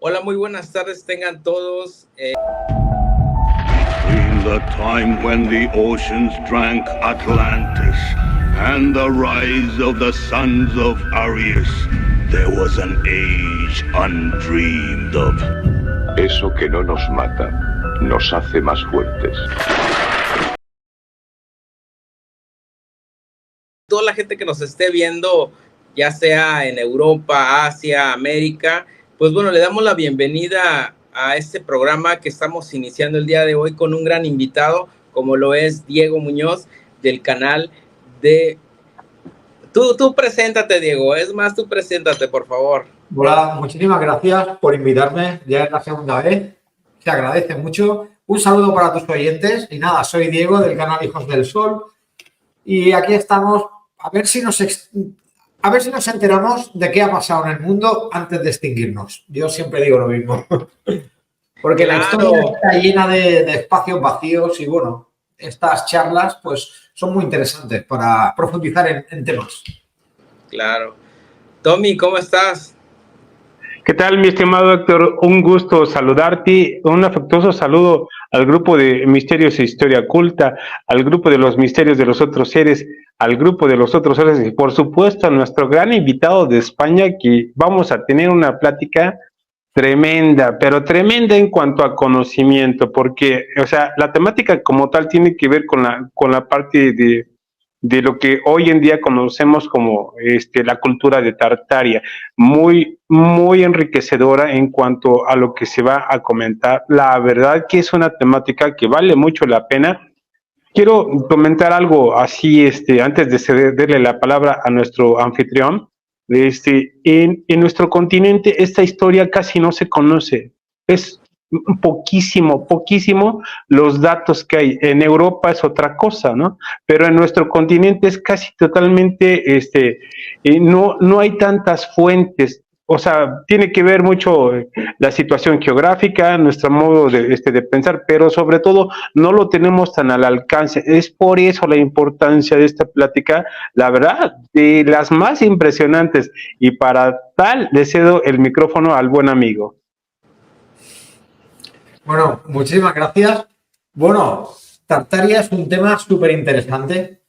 Hola, muy buenas tardes tengan todos. In the time when the oceans drank Atlantis and the rise of the sons of Arius, there was an age undreamed of. Eso que no nos mata, nos hace más fuertes. Toda la gente que nos esté viendo, ya sea en Europa, Asia, América, pues bueno, le damos la bienvenida a este programa que estamos iniciando el día de hoy con un gran invitado, como lo es Diego Muñoz, del canal de... Tú preséntate, Diego, es más, tú preséntate, por favor. Hola, muchísimas gracias por invitarme, ya es la segunda vez, se agradece mucho. Un saludo para tus oyentes y nada, soy Diego del canal Hijos del Sol y aquí estamos a ver si nos enteramos de qué ha pasado en el mundo antes de extinguirnos. Yo siempre digo lo mismo, porque la historia está llena de espacios vacíos y bueno, estas charlas pues son muy interesantes para profundizar en temas. Claro. Tommy, ¿cómo estás? ¿Qué tal, mi estimado Héctor? Un gusto saludarte, un afectuoso saludo al grupo de Misterios e Historia Oculta, al grupo de los misterios de los otros seres, al grupo de los otros seres y por supuesto a nuestro gran invitado de España, que vamos a tener una plática tremenda, pero tremenda en cuanto a conocimiento, porque, o sea, la temática como tal tiene que ver con la parte de lo que hoy en día conocemos como la cultura de Tartaria, muy enriquecedora en cuanto a lo que se va a comentar. La verdad que es una temática que vale mucho la pena. Quiero comentar algo así, antes de cederle la palabra a nuestro anfitrión. En nuestro continente esta historia casi no se conoce. Es poquísimo los datos que hay. En Europa es otra cosa, ¿no? Pero en nuestro continente es casi totalmente, no hay tantas fuentes. O sea, tiene que ver mucho la situación geográfica, nuestro modo de pensar, pero sobre todo no lo tenemos tan al alcance. Es por eso la importancia de esta plática, la verdad, de las más impresionantes. Y para tal, le cedo el micrófono al buen amigo. Bueno, muchísimas gracias. Bueno, Tartaria es un tema súper interesante.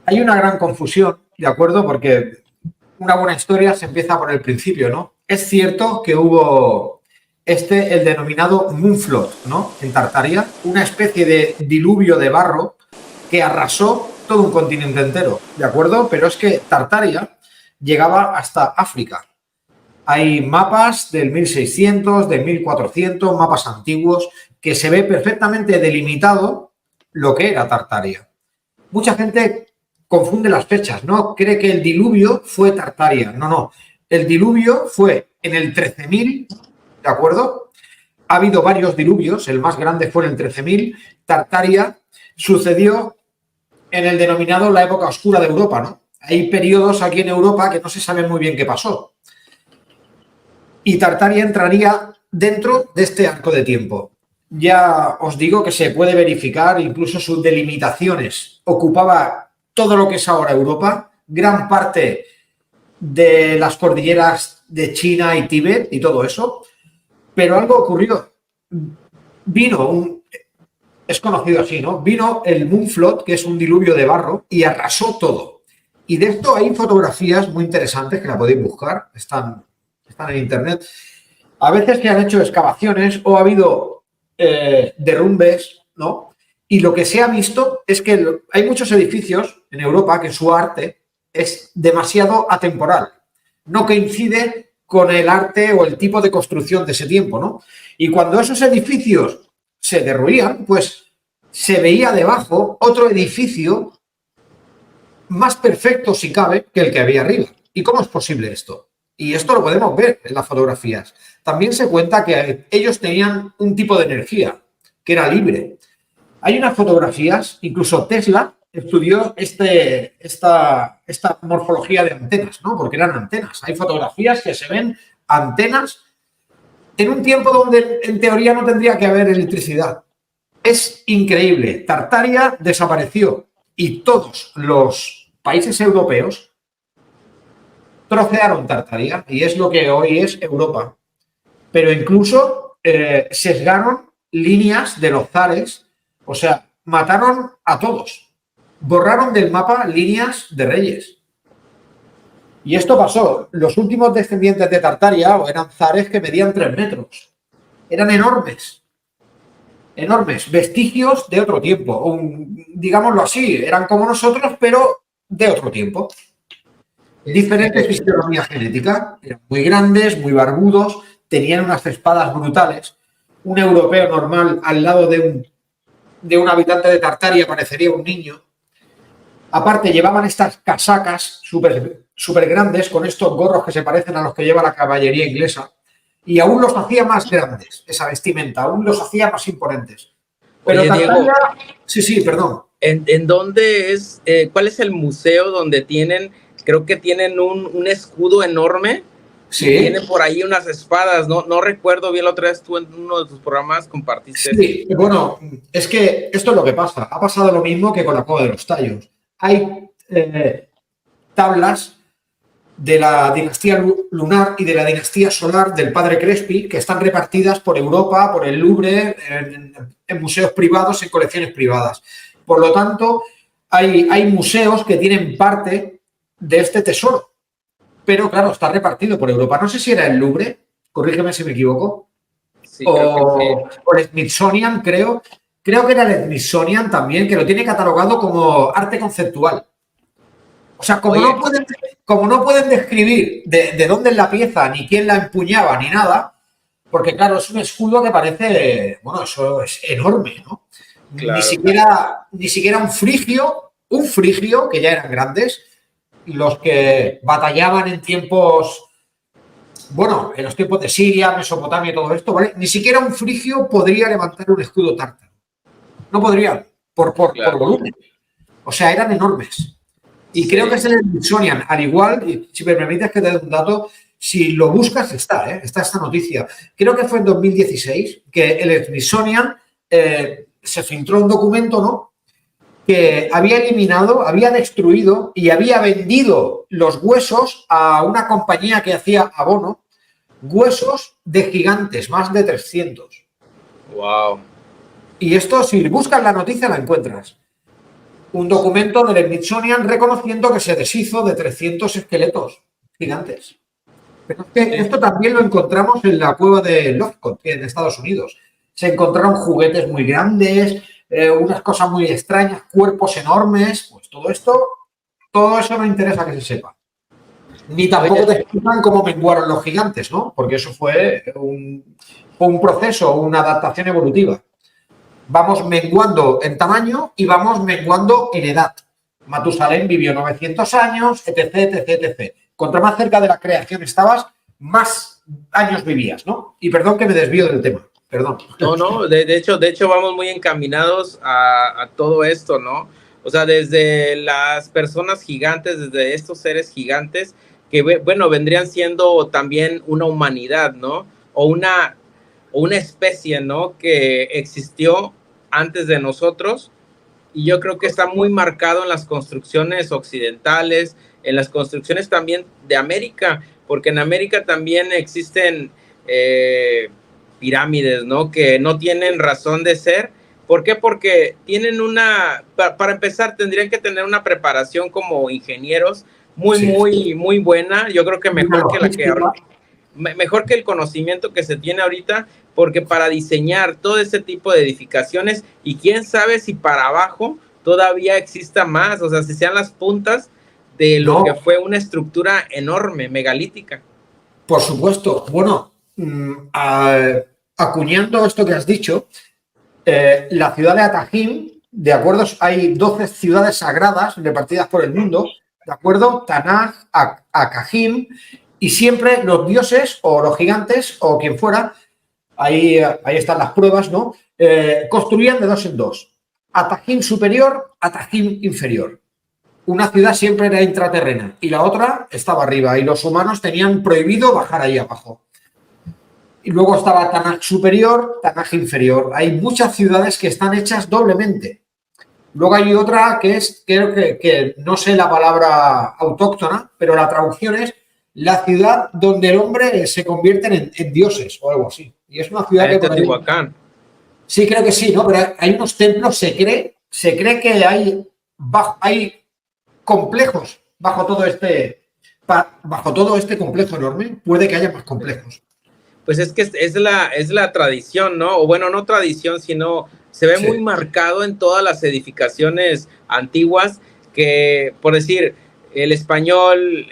Hay una gran confusión, ¿de acuerdo? Porque una buena historia se empieza por el principio, ¿no? Es cierto que hubo el denominado Moonflood, ¿no? En Tartaria, una especie de diluvio de barro que arrasó todo un continente entero, ¿de acuerdo? Pero es que Tartaria llegaba hasta África. Hay mapas del 1600, del 1400, mapas antiguos, que se ve perfectamente delimitado lo que era Tartaria. Mucha gente confunde las fechas, ¿no? Cree que el diluvio fue Tartaria. No. El diluvio fue en el 13.000, ¿de acuerdo? Ha habido varios diluvios, el más grande fue en el 13.000. Tartaria sucedió en el denominado la época oscura de Europa, ¿no? Hay periodos aquí en Europa que no se sabe muy bien qué pasó. Y Tartaria entraría dentro de este arco de tiempo. Ya os digo que se puede verificar incluso sus delimitaciones. Ocupaba todo lo que es ahora Europa, gran parte de las cordilleras de China y Tíbet y todo eso, pero algo ocurrió. Es conocido así, ¿no? Vino el Moonflood, que es un diluvio de barro, y arrasó todo. Y de esto hay fotografías muy interesantes que la podéis buscar, están en internet. A veces se han hecho excavaciones o ha habido derrumbes, ¿no? Y lo que se ha visto es que hay muchos edificios en Europa que su arte es demasiado atemporal. No coincide con el arte o el tipo de construcción de ese tiempo, ¿no? Y cuando esos edificios se derruían, pues se veía debajo otro edificio más perfecto, si cabe, que el que había arriba. ¿Y cómo es posible esto? Y esto lo podemos ver en las fotografías. También se cuenta que ellos tenían un tipo de energía que era libre. Hay unas fotografías, incluso Tesla estudió esta morfología de antenas, ¿no? Porque eran antenas. Hay fotografías que se ven antenas en un tiempo donde en teoría no tendría que haber electricidad. Es increíble. Tartaria desapareció y todos los países europeos trocearon Tartaria y es lo que hoy es Europa. pero incluso sesgaron líneas de los zares, o sea, mataron a todos, borraron del mapa líneas de reyes. Y esto pasó. Los últimos descendientes de Tartaria eran zares que medían 3 metros. Eran enormes. Enormes. Vestigios de otro tiempo. Digámoslo así. Eran como nosotros, pero de otro tiempo. Diferente fisionomía genética. Eran muy grandes, muy barbudos. Tenían unas espadas brutales. Un europeo normal al lado de un habitante de Tartaria parecería un niño. Aparte, llevaban estas casacas súper grandes con estos gorros que se parecen a los que lleva la caballería inglesa y aún los hacía más grandes, esa vestimenta, aún los hacía más imponentes. Pero Oye, Tartaria... Diego, Sí, perdón. ¿En dónde es, cuál es el museo donde creo que tienen un escudo enorme? Sí. Tienen por ahí unas espadas, no recuerdo bien, la otra vez tú en uno de tus programas compartiste. Sí, bueno, es que esto es lo que pasa. Ha pasado lo mismo que con la Cueva de los Tallos. Hay tablas de la dinastía lunar y de la dinastía solar del padre Crespi que están repartidas por Europa, por el Louvre, en museos privados, en colecciones privadas. Por lo tanto, hay museos que tienen parte de este tesoro. Pero, claro, está repartido por Europa. No sé si era el Louvre, corrígeme si me equivoco, Sí, creo que sí. o el Smithsonian, creo. Creo que era el Smithsonian también, que lo tiene catalogado como arte conceptual. O sea, como no pueden describir de dónde es la pieza, ni quién la empuñaba, ni nada, porque, claro, es un escudo que parece, bueno, eso es enorme, ¿no? Claro, Ni siquiera un frigio, que ya eran grandes, los que batallaban en tiempos, bueno, en los tiempos de Siria, Mesopotamia y todo esto, ¿vale? Ni siquiera un frigio podría levantar un escudo tártaro. No podrían, por volumen. O sea, eran enormes. Y creo que es el Smithsonian. Al igual, y si me permites que te dé un dato, si lo buscas está esta noticia. Creo que fue en 2016 que el Smithsonian se filtró un documento, ¿no?, que había eliminado, había destruido y había vendido los huesos a una compañía que hacía abono, huesos de gigantes, más de 300. Wow. Y esto, si buscas la noticia, la encuentras. Un documento del Smithsonian reconociendo que se deshizo de 300 esqueletos gigantes. Pero es que esto también lo encontramos en la cueva de Lovecraft, en Estados Unidos. Se encontraron juguetes muy grandes, unas cosas muy extrañas, cuerpos enormes. Pues todo eso no interesa que se sepa. Ni tampoco te explican cómo menguaron los gigantes, ¿no? Porque eso fue un proceso, una adaptación evolutiva. Vamos menguando en tamaño y vamos menguando en edad. Matusalén vivió 900 años, etc. Contra más cerca de la creación estabas, más años vivías, ¿no? Y perdón que me desvío del tema, perdón. No, de hecho vamos muy encaminados a todo esto, ¿no? O sea, desde las personas gigantes, desde estos seres gigantes, que, bueno, vendrían siendo también una humanidad, ¿no? O una especie, ¿no?, que existió antes de nosotros, y yo creo que está muy marcado en las construcciones occidentales, en las construcciones también de América, porque en América también existen pirámides, ¿no?, que no tienen razón de ser. ¿Por qué? Porque tienen para empezar, tendrían que tener una preparación como ingenieros muy buena. Yo creo que mejor que el conocimiento que se tiene ahorita, porque para diseñar todo ese tipo de edificaciones, y quién sabe si para abajo todavía exista más, o sea, si sean las puntas de lo que fue una estructura enorme, megalítica. Por supuesto. Bueno, acuñando esto que has dicho, la ciudad de Atajim, de acuerdo, hay 12 ciudades sagradas repartidas por el mundo, de acuerdo, Tanaj, Akajim, y siempre los dioses o los gigantes o quien fuera, ahí están las pruebas, ¿no?, construían de 2 en 2. Atajim superior, Atajim inferior. Una ciudad siempre era intraterrena y la otra estaba arriba, y los humanos tenían prohibido bajar ahí abajo. Y luego estaba Tanaj superior, Tanaj inferior. Hay muchas ciudades que están hechas doblemente. Luego hay otra que es, creo que no sé la palabra autóctona, pero la traducción es la ciudad donde el hombre se convierte en dioses o algo así. Y es una ciudad que... Teotihuacán. Sí, creo que sí, ¿no? Pero hay unos templos, se cree que hay complejos bajo todo este complejo enorme. Puede que haya más complejos. Pues es que es la tradición, ¿no? O bueno, no tradición, sino se ve muy marcado en todas las edificaciones antiguas que, por decir, el español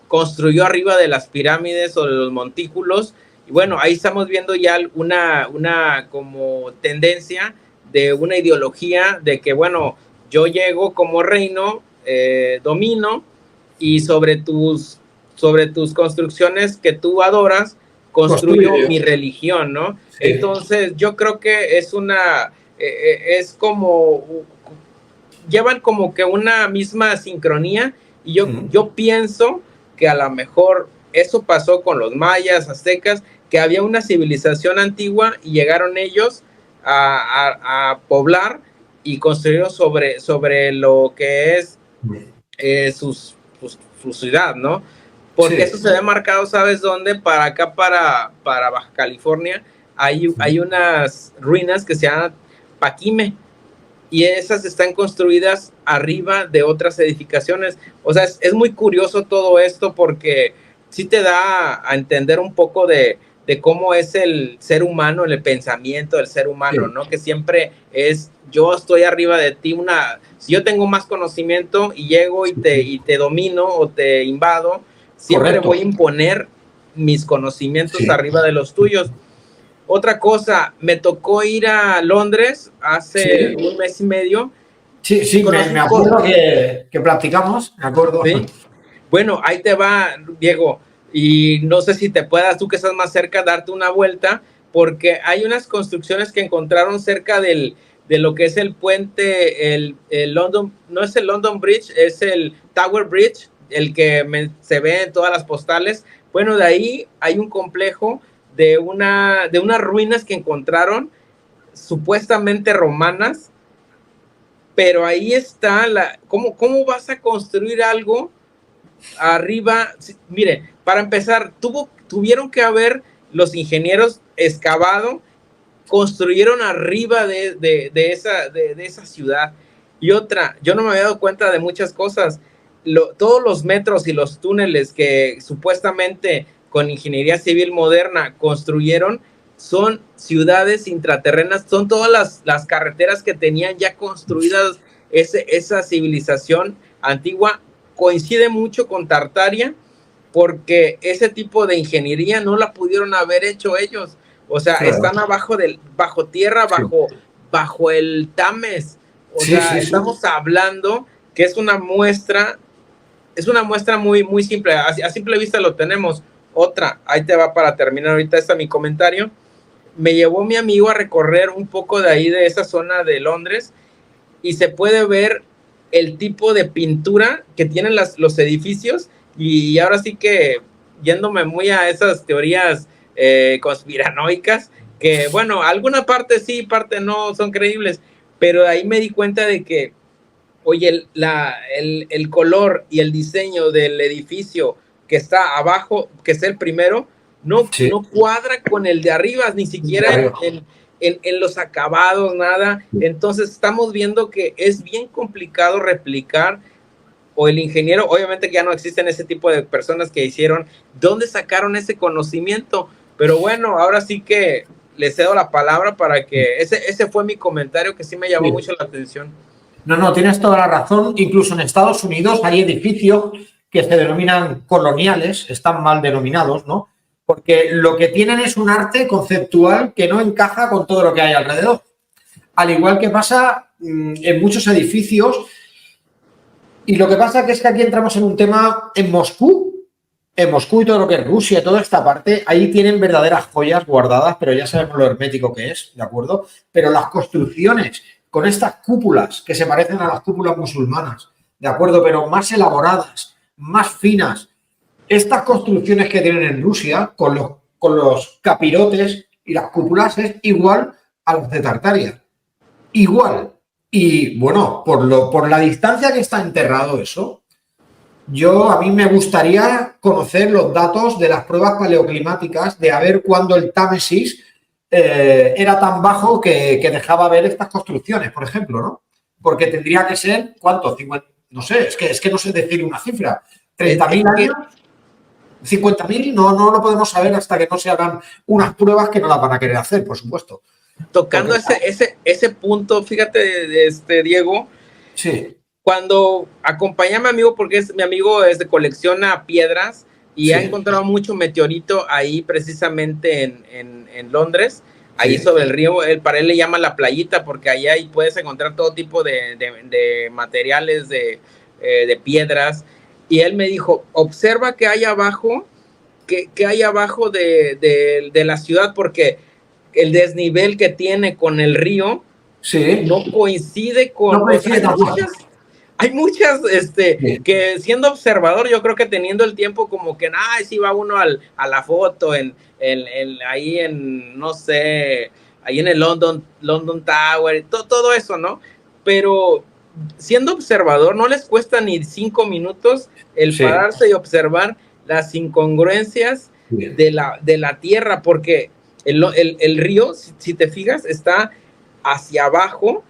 construyó arriba de las pirámides o de los montículos. Y bueno, ahí estamos viendo ya una como tendencia de una ideología de que, bueno, yo llego como reino, domino, y sobre tus construcciones que tú adoras, construyo mi religión, ¿no? Sí. Entonces, yo creo que es como, llevan como que una misma sincronía, y yo pienso que a lo mejor eso pasó con los mayas, aztecas, que había una civilización antigua y llegaron ellos a poblar y construyeron sobre lo que es su ciudad, ¿no? Porque eso se ve marcado, ¿sabes dónde? Para acá, para Baja California, hay unas ruinas que se llaman Paquime, y esas están construidas arriba de otras edificaciones. O sea, es muy curioso todo esto, porque sí te da a entender un poco de cómo es el ser humano, el pensamiento del ser humano, ¿no? Que siempre es, yo estoy arriba de ti, si yo tengo más conocimiento y llego y te domino o te invado, siempre voy a imponer mis conocimientos arriba de los tuyos. Otra cosa, me tocó ir a Londres hace un mes y medio. Sí, me acuerdo que platicamos, me acuerdo. ¿Sí? Bueno, ahí te va, Diego, y no sé si te puedas, tú que estás más cerca, darte una vuelta, porque hay unas construcciones que encontraron cerca de lo que es el puente, el London, no es el London Bridge, es el Tower Bridge, el que se ve en todas las postales. Bueno, de ahí hay un complejo de unas ruinas que encontraron supuestamente romanas, pero ahí está ¿cómo vas a construir algo arriba? Mire, para empezar, tuvieron que haber los ingenieros excavado, construyeron arriba de esa ciudad. Y otra, yo no me había dado cuenta de muchas cosas. Todos los metros y los túneles que supuestamente con ingeniería civil moderna construyeron son ciudades intraterrenas, son todas las carreteras que tenían ya construidas esa civilización antigua. Coincide mucho con Tartaria, porque ese tipo de ingeniería no la pudieron haber hecho ellos. O sea, están bajo tierra, bajo el Tames. O sea, estamos hablando que es una muestra muy, muy simple. A simple vista lo tenemos. Otra, ahí te va para terminar ahorita mi comentario. Me llevó mi amigo a recorrer un poco de ahí, de esa zona de Londres, y se puede ver el tipo de pintura que tienen los edificios. Y ahora sí que, yéndome muy a esas teorías conspiranoicas, que bueno, alguna parte sí, parte no son creíbles, pero ahí me di cuenta de que, oye, el color y el diseño del edificio que está abajo, que es el primero, no cuadra con el de arriba, ni siquiera en los acabados, nada. Entonces estamos viendo que es bien complicado replicar, o el ingeniero, obviamente que ya no existen ese tipo de personas que hicieron, ¿dónde sacaron ese conocimiento? Pero bueno, ahora sí que le cedo la palabra para que, ese fue mi comentario, que sí me llamó mucho la atención. No, tienes toda la razón. Incluso en Estados Unidos hay edificios que se denominan coloniales, están mal denominados, ¿no? Porque lo que tienen es un arte conceptual que no encaja con todo lo que hay alrededor. Al igual que pasa en muchos edificios. Y lo que pasa es que aquí entramos en un tema en Moscú y todo lo que es Rusia, toda esta parte, ahí tienen verdaderas joyas guardadas, pero ya sabemos lo hermético que es, ¿de acuerdo? Pero las construcciones con estas cúpulas que se parecen a las cúpulas musulmanas, ¿de acuerdo? Pero más elaboradas, más finas. Estas construcciones que tienen en Rusia, con los capirotes y las cúpulas, es igual a las de Tartaria. Igual. Y bueno, por la distancia que está enterrado eso, A mí me gustaría conocer los datos de las pruebas paleoclimáticas, de a ver cuándo el Támesis era tan bajo que dejaba ver estas construcciones, por ejemplo, ¿no? Porque tendría que ser, ¿cuánto? 50, no sé, es que no sé decir una cifra. ¿30.000 años? ¿50.000? No lo podemos saber hasta que no se hagan unas pruebas que no las van a querer hacer, por supuesto. Tocando ese punto, fíjate, Diego. Sí. Cuando acompañé a mi amigo, porque mi amigo colecciona piedras y ha encontrado mucho meteorito ahí precisamente en Londres, ahí sobre el río. Para él le llama la playita porque ahí puedes encontrar todo tipo de materiales, de piedras. Y él me dijo, observa qué hay abajo, qué hay abajo de la ciudad, porque el desnivel que tiene con el río no coincide con... No coincide hay muchas, que siendo observador, yo creo que teniendo el tiempo como que, sí va uno a la foto ahí en, no sé, ahí en el London Tower, todo eso, ¿no? Pero siendo observador, no les cuesta ni 5 minutos el pararse y observar las incongruencias de la tierra, porque el río, si te fijas, está hacia abajo.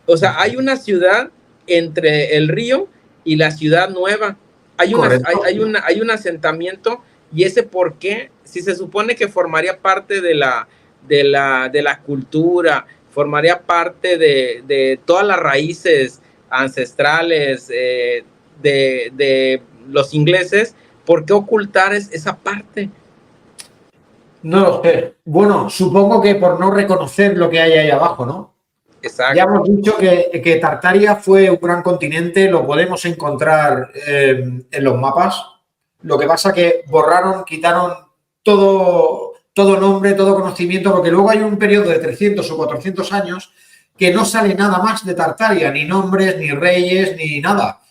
O sea, hay una ciudad entre el río y la ciudad nueva. Hay un asentamiento, y ese por qué, si se supone que formaría parte de la cultura, formaría parte de todas las raíces ancestrales de los ingleses, ¿por qué ocultar esa parte? No lo sé. Bueno, supongo que por no reconocer lo que hay ahí abajo, ¿no? Exacto. Ya hemos dicho que Tartaria fue un gran continente, lo podemos encontrar en los mapas. Lo que pasa que borraron, quitaron todo nombre, todo conocimiento, porque luego hay un periodo de 300 o 400 años que no sale nada más de Tartaria, ni nombres, ni reyes, ni nada.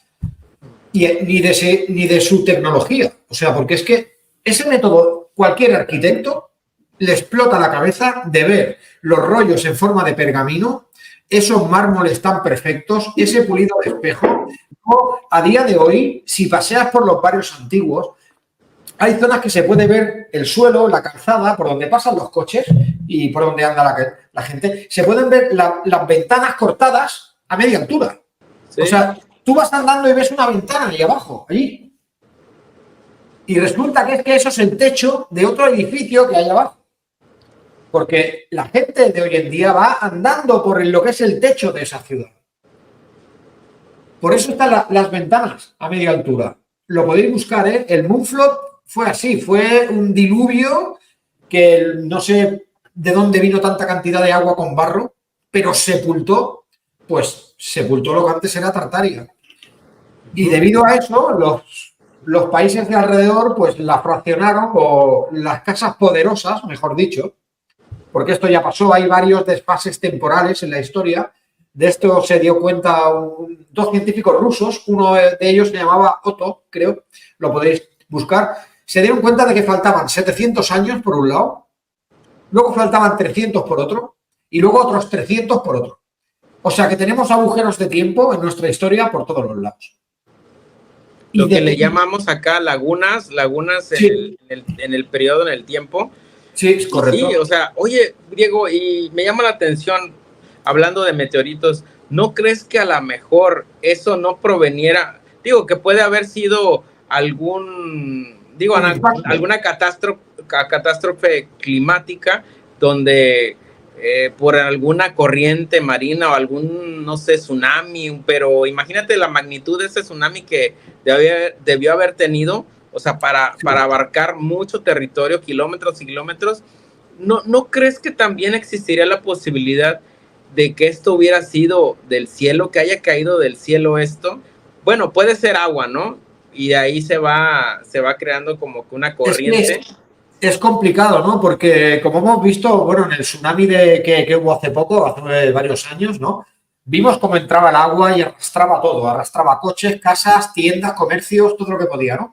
Ni de su tecnología. O sea, porque es que ese método, cualquier arquitecto le explota la cabeza de ver los rollos en forma de pergamino, esos mármoles tan perfectos, ese pulido de espejo. A día de hoy, si paseas por los barrios antiguos, hay zonas que se puede ver el suelo, la calzada, por donde pasan los coches y por donde anda la gente. Se pueden ver las ventanas cortadas a media altura. ¿Sí? O sea, tú vas andando y ves una ventana ahí abajo, allí. Y resulta que es que eso es el techo de otro edificio que hay abajo. Porque la gente de hoy en día va andando por lo que es el techo de esa ciudad. Por eso están las ventanas a media altura. Lo podéis buscar, ¿eh? El Moonflood fue así, fue un diluvio que no sé de dónde vino tanta cantidad de agua con barro, pero sepultó lo que antes era Tartaria. Y debido a eso, los países de alrededor pues la fraccionaron, o las casas poderosas, mejor dicho, porque esto ya pasó, hay varios desfases temporales en la historia. De esto se dio cuenta dos científicos rusos, uno de ellos se llamaba Otto, creo, lo podéis buscar. Se dieron cuenta de que faltaban 700 años por un lado, luego faltaban 300 por otro, y luego otros 300 por otro. O sea que tenemos agujeros de tiempo en nuestra historia por todos los lados. Lo que le llamamos acá lagunas sí. en el periodo, en el tiempo. Sí, es correcto. Sí, o sea, oye, Diego, y me llama la atención, hablando de meteoritos, ¿no crees que a lo mejor eso no proveniera, digo, que puede haber sido alguna catástrofe climática donde por alguna corriente marina o algún, no sé, tsunami, pero imagínate la magnitud de ese tsunami que debió haber tenido, o sea, para abarcar mucho territorio, kilómetros y kilómetros. ¿No crees que también existiría la posibilidad de que esto hubiera sido del cielo, que haya caído del cielo esto? Bueno, puede ser agua, ¿no? Y de ahí se va creando como que una corriente. Es complicado, ¿no? Porque como hemos visto, bueno, en el tsunami que hubo hace poco, hace varios años, ¿no? Vimos cómo entraba el agua y arrastraba todo, arrastraba coches, casas, tiendas, comercios, todo lo que podía, ¿no?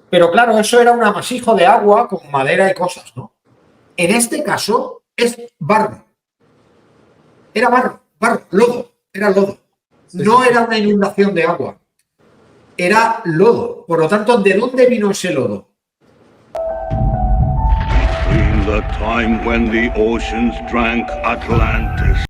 Pero claro, eso era un amasijo de agua con madera y cosas, ¿no? En este caso es barro. Era barro, lodo, era lodo. No era una inundación de agua. era lodo. Por lo tanto, ¿de dónde vino ese lodo? Between the time when the oceans drank Atlantis